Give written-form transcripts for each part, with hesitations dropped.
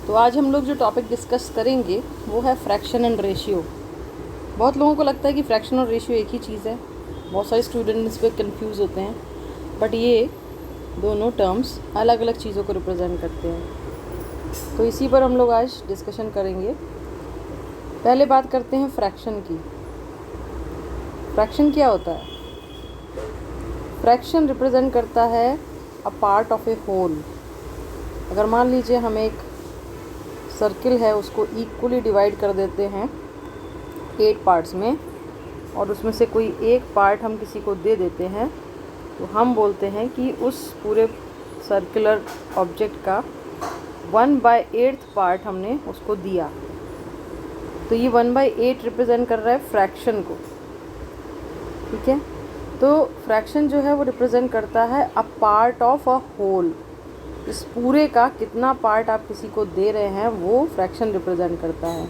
तो आज हम लोग जो टॉपिक डिस्कस करेंगे वो है फ्रैक्शन एंड रेशियो। बहुत लोगों को लगता है कि फ्रैक्शन और रेशियो एक ही चीज़ है, बहुत सारे स्टूडेंट इस पर कंफ्यूज होते हैं, बट ये दोनों टर्म्स अलग अलग चीज़ों को रिप्रेजेंट करते हैं। तो इसी पर हम लोग आज डिस्कशन करेंगे। पहले बात करते हैं फ्रैक्शन की। फ्रैक्शन क्या होता है? फ्रैक्शन रिप्रेजेंट करता है a part of a whole. अगर मान लीजिए हम एक सर्किल है उसको इक्वली डिवाइड कर देते हैं 8 पार्ट्स में, और उसमें से कोई एक पार्ट हम किसी को दे देते हैं, तो हम बोलते हैं कि उस पूरे सर्कुलर ऑब्जेक्ट का 1/8 पार्ट हमने उसको दिया। तो ये 1/8 रिप्रेजेंट कर रहा है फ्रैक्शन को। ठीक है, तो फ्रैक्शन जो है वो रिप्रेजेंट करता है a part of a whole. इस पूरे का कितना पार्ट आप किसी को दे रहे हैं वो फ्रैक्शन रिप्रेजेंट करता है।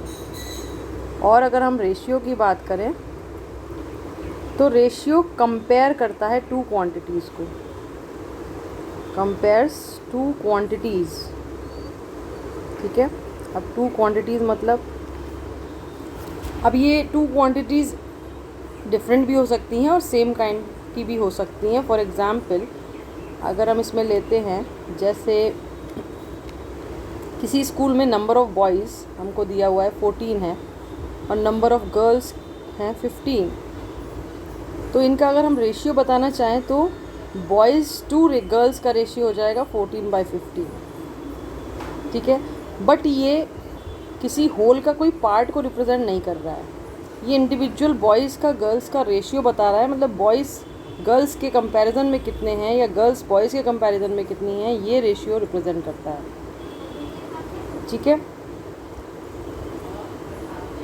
और अगर हम रेशियो की बात करें तो रेशियो कंपेयर करता है टू क्वांटिटीज़ को, कंपेयर्स टू क्वांटिटीज़। ठीक है, अब टू क्वांटिटीज़ मतलब अब ये टू क्वांटिटीज़ डिफरेंट भी हो सकती हैं और सेम काइंड की भी हो सकती हैं। फॉर एग्ज़ाम्पल अगर हम इसमें लेते हैं, जैसे किसी स्कूल में नंबर ऑफ़ बॉयज़ हमको दिया हुआ है 14 है और नंबर ऑफ़ गर्ल्स हैं 15, तो इनका अगर हम रेशियो बताना चाहें तो बॉयज़ टू गर्ल्स का रेशियो हो जाएगा 14/15। ठीक है, बट ये किसी होल का कोई पार्ट को रिप्रेजेंट नहीं कर रहा है, ये इंडिविजुअल बॉयज़ का गर्ल्स का रेशियो बता रहा है। मतलब बॉयज़ गर्ल्स के कंपैरिजन में कितने हैं या गर्ल्स बॉयज़ के कंपैरिजन में कितनी हैं, ये रेशियो रिप्रेजेंट करता है। ठीक है,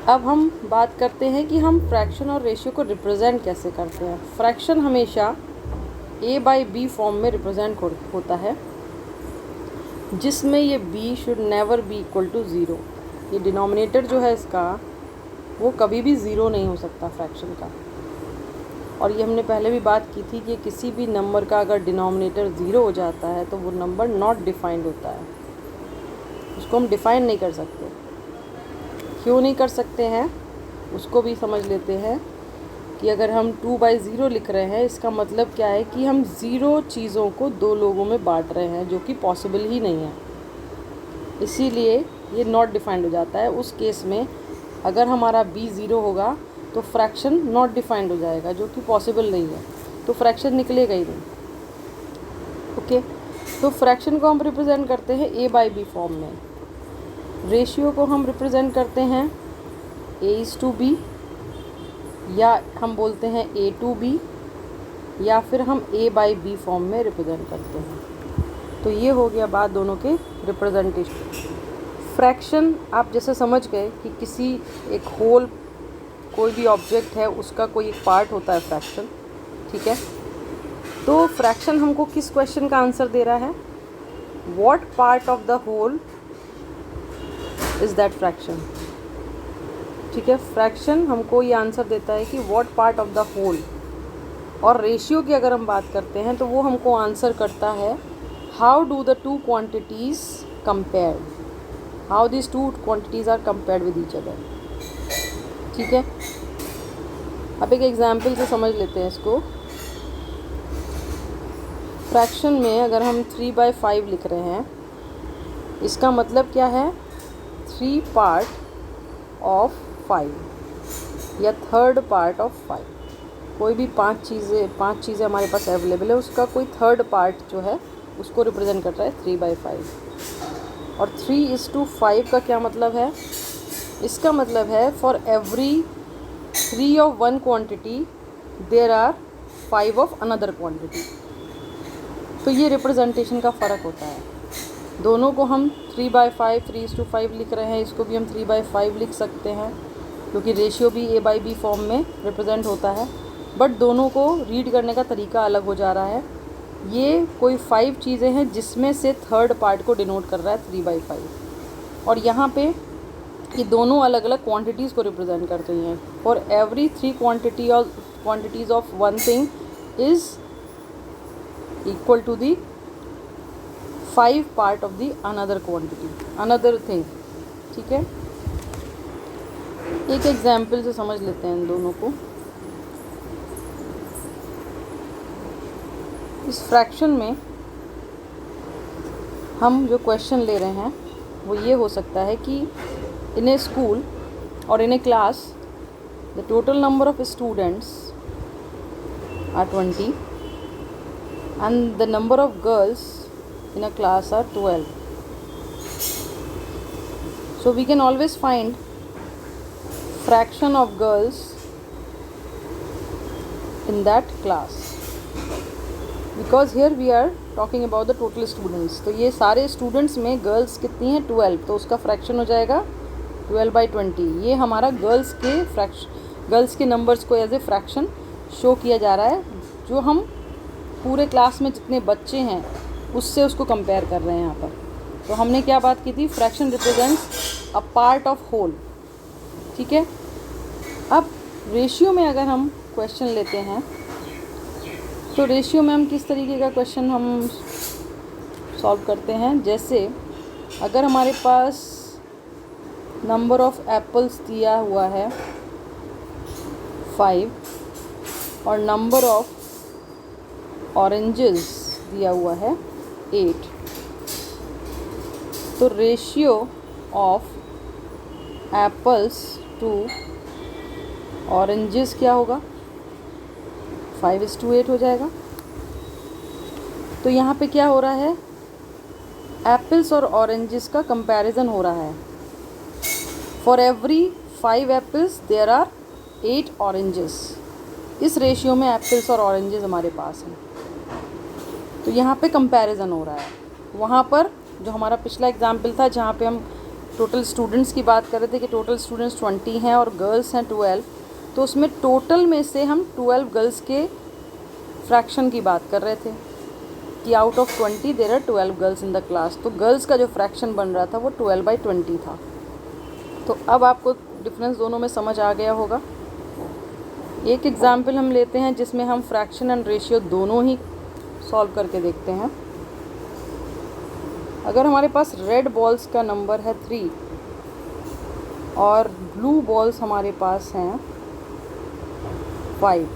अब हम बात करते हैं कि हम फ्रैक्शन और रेशियो को रिप्रेजेंट कैसे करते हैं। फ्रैक्शन हमेशा a/b फॉर्म में रिप्रेजेंट होता है, जिसमें ये b should never be equal to 0। ये डिनोमिनेटर जो है इसका वो कभी भी 0 नहीं हो सकता फ्रैक्शन का। और ये हमने पहले भी बात की थी कि किसी भी नंबर का अगर डिनोमिनेटर 0 हो जाता है तो वो नंबर नॉट डिफाइंड होता है, उसको हम डिफ़ाइन नहीं कर सकते। क्यों नहीं कर सकते हैं उसको भी समझ लेते हैं कि अगर हम 2/0 लिख रहे हैं, इसका मतलब क्या है कि हम 0 चीज़ों को 2 लोगों में बांट रहे हैं, जो कि पॉसिबल ही नहीं है। इसीलिए ये नॉट डिफाइंड हो जाता है। उस केस में अगर हमारा b 0 होगा तो फ्रैक्शन नॉट डिफाइंड हो जाएगा, जो कि पॉसिबल नहीं है, तो फ्रैक्शन निकलेगा ही नहीं। ओके, तो फ्रैक्शन को हम रिप्रेजेंट करते हैं a/b फॉर्म में। रेशियो को हम रिप्रेजेंट करते हैं a/b, या हम बोलते हैं a/b, या फिर हम a/b फॉर्म में रिप्रेजेंट करते हैं। तो ये हो गया बात दोनों के रिप्रेजेंटेशन। फ्रैक्शन आप जैसे समझ गए कि किसी एक होल कोई भी ऑब्जेक्ट है उसका कोई एक पार्ट होता है फ्रैक्शन। ठीक है, तो फ्रैक्शन हमको किस क्वेश्चन का आंसर दे रहा है? What part of the whole is that fraction. ठीक है, फ्रैक्शन हमको ये आंसर देता है कि what part of the whole. और रेशियो की अगर हम बात करते हैं तो वो हमको आंसर करता है how do the two quantities compare, how this two quantities are compared with each other. ठीक है, अब एक एग्जाम्पल से समझ लेते हैं इसको। फ्रैक्शन में अगर हम 3/5 लिख रहे हैं, इसका मतलब क्या है? 3 पार्ट ऑफ 5 या थर्ड पार्ट ऑफ 5। कोई भी पांच चीज़ें हमारे पास अवेलेबल है, उसका कोई थर्ड पार्ट जो है उसको रिप्रेजेंट कर रहा है 3/5। और 3:5 का क्या मतलब है? इसका मतलब है for every 3 of one quantity there are 5 of another quantity. तो ये रिप्रेजेंटेशन का फ़र्क होता है। दोनों को हम 3/5 3:5 लिख रहे हैं, इसको भी हम 3/5 लिख सकते हैं, क्योंकि रेशियो भी a/b फॉर्म में रिप्रेजेंट होता है, बट दोनों को रीड करने का तरीका अलग हो जा रहा है। ये कोई 5 चीज़ें हैं जिसमें से थर्ड पार्ट को डिनोट कर रहा है 3/5, और यहाँ पे ये दोनों अलग अलग क्वांटिटीज़ को रिप्रेजेंट करती हैं। For every 3 quantities of one thing is equal to the 5 part of the another quantity, another thing. ठीक है, एक एग्जाम्पल से समझ लेते हैं इन दोनों को। इस फ्रैक्शन में हम जो क्वेश्चन ले रहे हैं वो ये हो सकता है कि इन ए स्कूल और in a class the total number of students are 20 and the number of girls in a class are 12. So we can always find fraction of girls in that class because here we are talking about the total students. तो ये सारे students में girls कितनी हैं 12, तो उसका fraction हो जाएगा 12/20। ये हमारा गर्ल्स के नंबर्स को एज ए फ्रैक्शन शो किया जा रहा है, जो हम पूरे क्लास में जितने बच्चे हैं उससे उसको कंपेयर कर रहे हैं यहाँ पर। तो हमने क्या बात की थी, fraction represents a part of whole. ठीक है, अब रेशियो में अगर हम क्वेश्चन लेते हैं तो रेशियो में हम किस तरीके का क्वेश्चन हम सॉल्व करते हैं। जैसे अगर हमारे पास नंबर ऑफ एप्पल्स दिया हुआ है 5 और नंबर ऑफ ऑरेंजेस दिया हुआ है 8, तो ratio of apples to oranges क्या होगा, 5:8 हो जाएगा। तो यहाँ पे क्या हो रहा है, एप्पल्स और ऑरेंजेस का कंपैरिजन हो रहा है। For every 5 apples there are 8 oranges. इस रेशियो में एप्पल्स और ऑरेंजेस हमारे पास हैं, तो यहाँ पे कंपैरिजन हो रहा है। वहाँ पर जो हमारा पिछला एग्जाम्पल था जहाँ पे हम टोटल स्टूडेंट्स की बात कर रहे थे कि टोटल स्टूडेंट्स 20 हैं और गर्ल्स हैं 12, तो उसमें टोटल में से हम 12 गर्ल्स के फ्रैक्शन की बात कर रहे थे कि out of 20 there are 12 girls in the class. तो गर्ल्स का जो फ्रैक्शन बन रहा था वो 12/20 था। तो अब आपको डिफरेंस दोनों में समझ आ गया होगा। एक एग्जाम्पल हम लेते हैं जिसमें हम फ्रैक्शन एंड रेशियो दोनों ही सॉल्व करके देखते हैं। अगर हमारे पास रेड बॉल्स का नंबर है 3 और ब्लू बॉल्स हमारे पास हैं 5,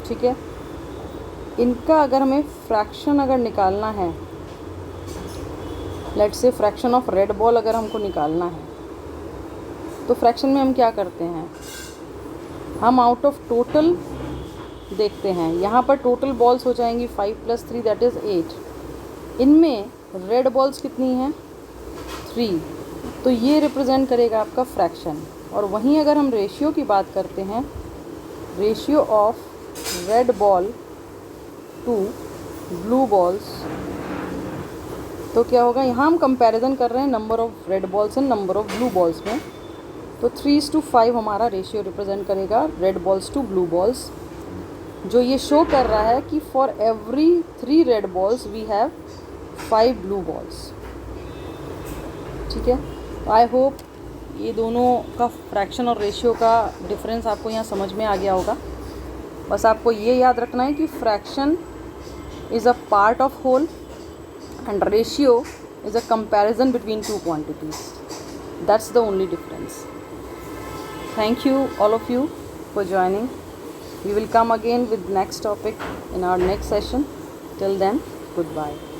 ठीक है, इनका अगर हमें फ्रैक्शन अगर निकालना है, let's say fraction of red ball अगर हमको निकालना है, तो फ्रैक्शन में हम क्या करते हैं, हम आउट ऑफ टोटल देखते हैं। यहाँ पर टोटल बॉल्स हो जाएंगी 5 + 3 दैट इज़ 8। इनमें रेड बॉल्स कितनी हैं 3, तो ये रिप्रेजेंट करेगा आपका फ्रैक्शन। और वहीं अगर हम रेशियो की बात करते हैं, ratio of red ball to blue balls, तो क्या होगा, यहाँ हम कंपैरिजन कर रहे हैं number of red balls and number of blue balls में, तो 3:5 हमारा रेशियो रिप्रेजेंट करेगा red balls to blue balls, जो ये शो कर रहा है कि for every 3 red balls we have 5 blue balls. ठीक है, तो आई होप ये दोनों का फ्रैक्शन और रेशियो का डिफरेंस आपको यहाँ समझ में आ गया होगा। बस आपको ये याद रखना है कि fraction is a part of whole and ratio is a comparison between 2 quantities. That's the only difference. Thank you all of you for joining. We will come again with next topic in our next session. Till then, goodbye.